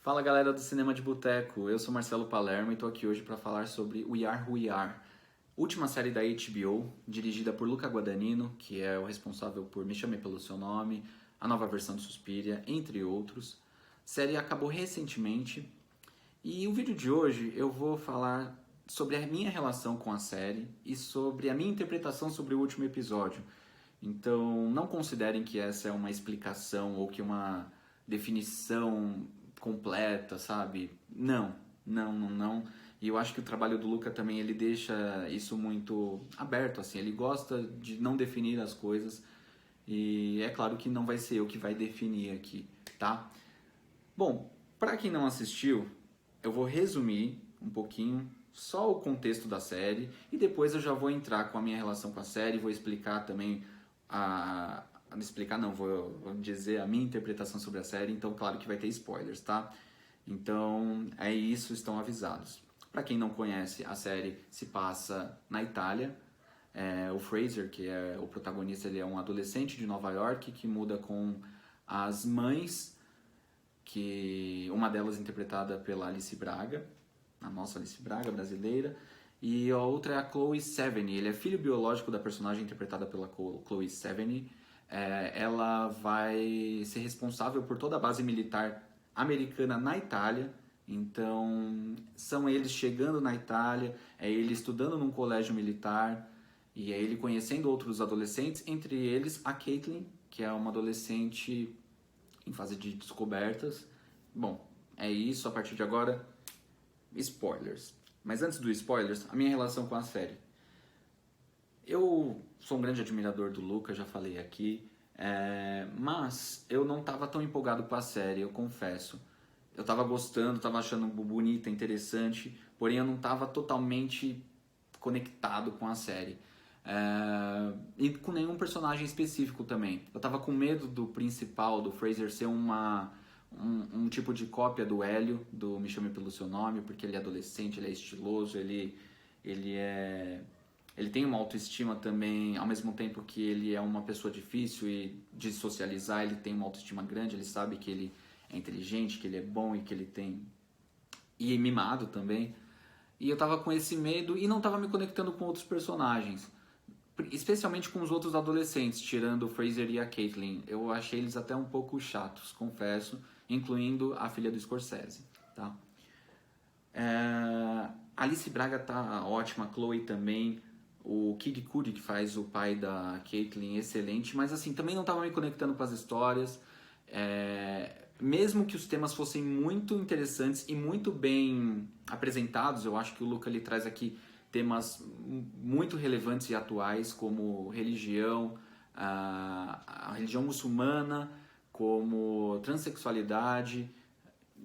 Fala galera do Cinema de Boteco, eu sou Marcelo Palermo e tô aqui hoje para falar sobre We Are Who We Are, última série da HBO, dirigida por Luca Guadagnino, que é o responsável por Me Chame Pelo Seu Nome, a nova versão de Suspiria, entre outros. A série acabou recentemente e o vídeo de hoje eu vou falar sobre a minha relação com a série e sobre a minha interpretação sobre o último episódio. Então, não considerem que essa é uma explicação ou que uma definição completa, sabe? Não. E eu acho que o trabalho do Luca também, ele deixa isso muito aberto, assim. Ele gosta de não definir as coisas. E é claro que não vai ser eu que vai definir aqui, tá? Bom, para quem não assistiu, eu vou resumir um pouquinho só o contexto da série e depois eu já vou entrar com a minha relação com a série, vou explicar também vou dizer a minha interpretação sobre a série, então claro que vai ter spoilers, tá? Então é isso, estão avisados. Para quem não conhece, a série se passa na Itália. O Fraser, que é o protagonista, ele é um adolescente de Nova York que muda com as mães, que uma delas interpretada pela Alice Braga, a nossa Alice Braga brasileira, e a outra é a Chloe Sevigny. Ele é filho biológico da personagem interpretada pela Chloe Sevigny. Ela vai ser responsável por toda a base militar americana na Itália. Então, são eles chegando na Itália, é ele estudando num colégio militar, e é ele conhecendo outros adolescentes, entre eles a Caitlin, que é uma adolescente em fase de descobertas. Bom, é isso. A partir de agora, spoilers. Mas antes dos spoilers, a minha relação com a série. Eu sou um grande admirador do Luca, já falei aqui, mas eu não estava tão empolgado com a série, eu confesso. Eu estava gostando, estava achando bonita, interessante, porém eu não estava totalmente conectado com a série. E com nenhum personagem específico também. Eu estava com medo do principal, do Fraser, ser um tipo de cópia do Hélio, do Me Chame Pelo Seu Nome, porque ele é adolescente, ele é estiloso, ele tem uma autoestima também, ao mesmo tempo que ele é uma pessoa difícil e de socializar, ele tem uma autoestima grande, ele sabe que ele é inteligente, que ele é bom e que ele tem... E é mimado também. E eu tava com esse medo e não tava me conectando com outros personagens. Especialmente com os outros adolescentes, tirando o Fraser e a Caitlin. Eu achei eles até um pouco chatos, confesso, incluindo a filha do Scorsese, tá? Alice Braga tá ótima, a Chloe também, o Kid Cudi, que faz o pai da Caitlin, excelente, mas assim, também não tava me conectando com as histórias. Mesmo que os temas fossem muito interessantes e muito bem apresentados, eu acho que o Luca ele traz aqui temas muito relevantes e atuais, como religião, a religião muçulmana, como transexualidade,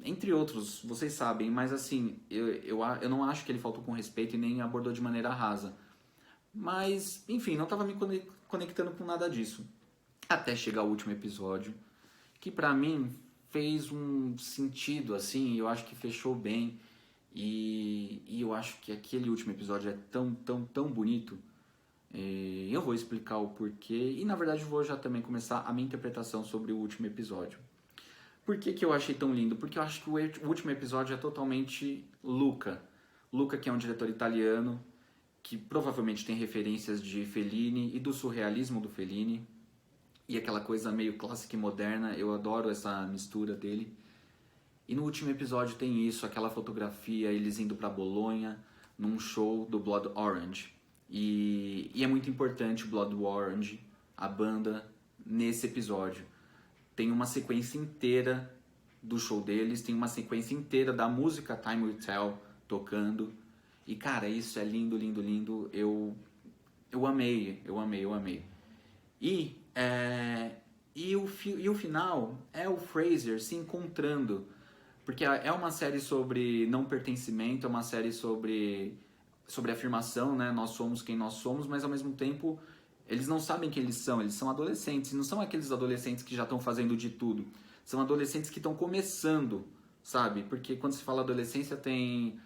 entre outros, vocês sabem, mas assim, eu não acho que ele faltou com respeito e nem abordou de maneira rasa. Mas, enfim, não estava me conectando com nada disso. Até chegar o último episódio, que pra mim fez um sentido, assim, eu acho que fechou bem. E eu acho que aquele último episódio é tão bonito. Eu vou explicar o porquê. E na verdade vou já também começar a minha interpretação sobre o último episódio. Por que eu achei tão lindo? Porque eu acho que o último episódio é totalmente Luca. Luca, que é um diretor italiano, que provavelmente tem referências de Fellini e do surrealismo do Fellini. E aquela coisa meio clássica e moderna. Eu adoro essa mistura dele. E no último episódio tem isso, aquela fotografia, eles indo pra Bolonha, num show do Blood Orange. E é muito importante o Blood Orange, a banda, nesse episódio. Tem uma sequência inteira do show deles, tem uma sequência inteira da música Time Will Tell tocando. E cara, isso é lindo, lindo, lindo. Eu amei. E o final é o Fraser se encontrando. Porque é uma série sobre não pertencimento, é uma série sobre afirmação, né? Nós somos quem nós somos, mas ao mesmo tempo eles não sabem quem eles são adolescentes. E não são aqueles adolescentes que já estão fazendo de tudo. São adolescentes que estão começando, sabe? Porque quando se fala adolescência tem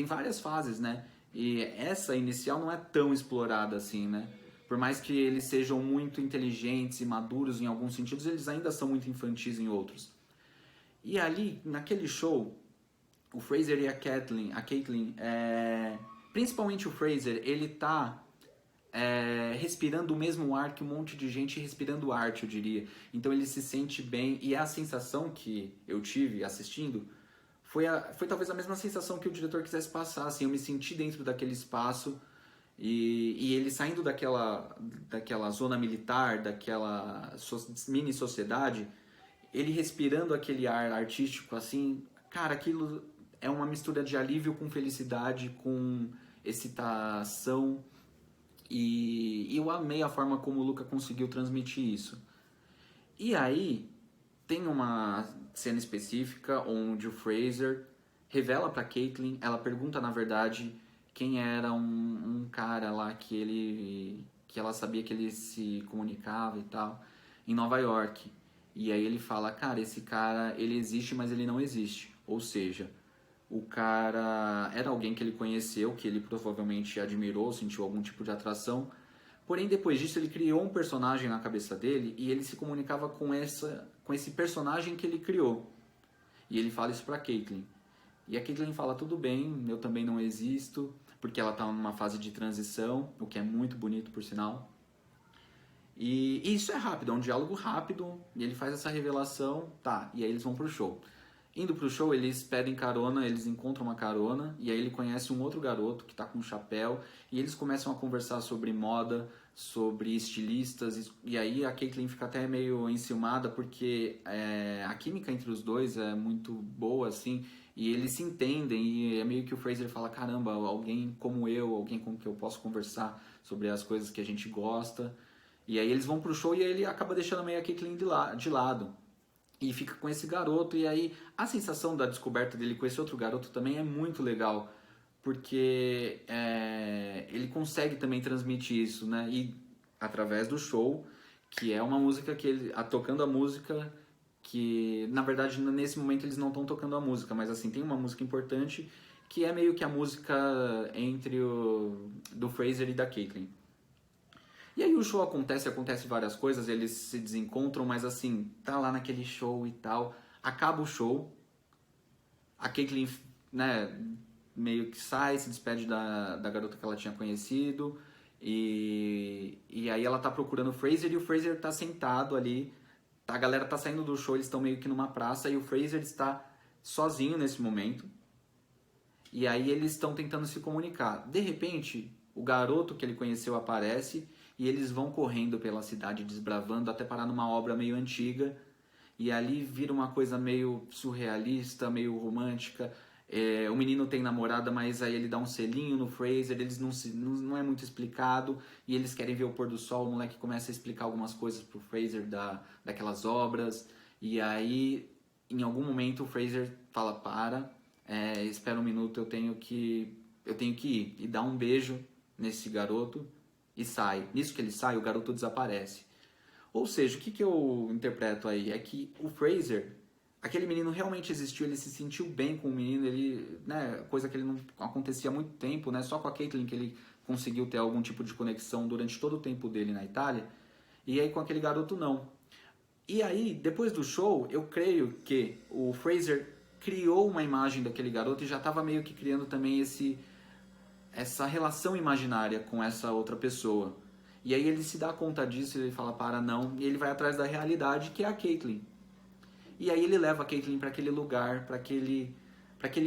várias fases, né? E essa inicial não é tão explorada assim, né? Por mais que eles sejam muito inteligentes e maduros em alguns sentidos, eles ainda são muito infantis em outros. E ali, naquele show, o Fraser e a Caitlyn, principalmente o Fraser, ele tá respirando o mesmo ar que um monte de gente respirando arte, eu diria. Então ele se sente bem, e a sensação que eu tive assistindo foi talvez a mesma sensação que o diretor quisesse passar, assim, eu me senti dentro daquele espaço, e ele saindo daquela zona militar, daquela mini sociedade, ele respirando aquele ar artístico, assim, cara, aquilo é uma mistura de alívio com felicidade, com excitação, e eu amei a forma como o Luca conseguiu transmitir isso. E aí, tem uma cena específica onde o Fraser revela pra Caitlyn, ela pergunta na verdade quem era um cara lá que ela sabia que ele se comunicava e tal, em Nova York. E aí ele fala, cara, esse cara, ele existe, mas ele não existe. Ou seja, o cara era alguém que ele conheceu, que ele provavelmente admirou, sentiu algum tipo de atração. Porém, depois disso, ele criou um personagem na cabeça dele e ele se comunicava com esse personagem que ele criou. E ele fala isso pra Caitlyn. E a Caitlyn fala, tudo bem, eu também não existo, porque ela tá numa fase de transição, o que é muito bonito, por sinal. E isso é rápido, é um diálogo rápido, e ele faz essa revelação, tá, e aí eles vão pro show. Indo pro show, eles pedem carona, eles encontram uma carona, e aí ele conhece um outro garoto que tá com um chapéu, e eles começam a conversar sobre moda, sobre estilistas, e aí a Caitlyn fica até meio enciumada, porque a química entre os dois é muito boa, assim, e eles se entendem, e é meio que o Fraser fala, caramba, alguém como eu, alguém com que eu posso conversar sobre as coisas que a gente gosta. E aí eles vão pro show e aí ele acaba deixando meio a Caitlyn de lado. E fica com esse garoto, e aí a sensação da descoberta dele com esse outro garoto também é muito legal, porque ele consegue também transmitir isso, né? E através do show, que é uma música que ele, tocando a música, que na verdade nesse momento eles não estão tocando a música, mas assim, tem uma música importante que é meio que a música entre do Fraser e da Caitlyn. E aí o show acontece várias coisas, eles se desencontram, mas assim, tá lá naquele show e tal. Acaba o show, a Caitlyn, né, meio que sai, se despede da garota que ela tinha conhecido. E aí ela tá procurando o Fraser e o Fraser tá sentado ali. A galera tá saindo do show, eles estão meio que numa praça e o Fraser está sozinho nesse momento. E aí eles estão tentando se comunicar. De repente, o garoto que ele conheceu aparece e eles vão correndo pela cidade, desbravando, até parar numa obra meio antiga. E ali vira uma coisa meio surrealista, meio romântica. O menino tem namorada, mas aí ele dá um selinho no Fraser, eles não é muito explicado, e eles querem ver o pôr do sol, o moleque começa a explicar algumas coisas pro Fraser daquelas obras, e aí em algum momento o Fraser fala, espera um minuto, eu tenho que ir, e dá um beijo nesse garoto, e sai. Nisso que ele sai, o garoto desaparece. Ou seja, o que eu interpreto aí? É que o Fraser, aquele menino realmente existiu, ele se sentiu bem com o menino, ele, né, coisa que ele não acontecia há muito tempo, né, só com a Caitlyn que ele conseguiu ter algum tipo de conexão durante todo o tempo dele na Itália, e aí com aquele garoto não. E aí, depois do show, eu creio que o Fraser criou uma imagem daquele garoto e já estava meio que criando também essa relação imaginária com essa outra pessoa. E aí ele se dá conta disso e ele fala, não, e ele vai atrás da realidade, que é a Caitlyn. E aí ele leva a Caitlyn para aquele lugar, para aquele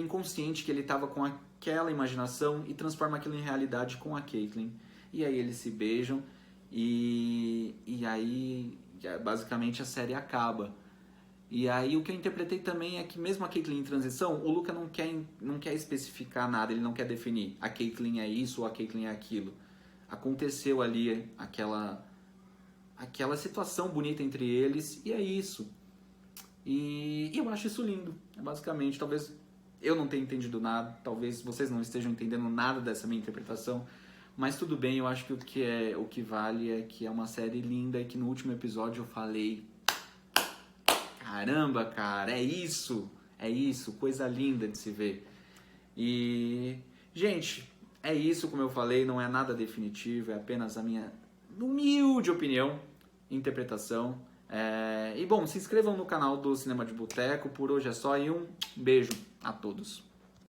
inconsciente que ele estava com aquela imaginação e transforma aquilo em realidade com a Caitlyn. E aí eles se beijam e aí basicamente a série acaba. E aí o que eu interpretei também é que mesmo a Caitlyn em transição, o Luca não quer especificar nada, ele não quer definir a Caitlyn é isso ou a Caitlyn é aquilo. Aconteceu ali aquela situação bonita entre eles e é isso. E eu acho isso lindo, basicamente. Talvez eu não tenha entendido nada, talvez vocês não estejam entendendo nada dessa minha interpretação, mas tudo bem, eu acho que o que vale é que é uma série linda e que no último episódio eu falei, caramba, cara, é isso, coisa linda de se ver. E, gente, é isso, como eu falei, não é nada definitivo, é apenas a minha humilde opinião, interpretação. E bom, se inscrevam no canal do Cinema de Boteco. Por hoje é só e um beijo a todos.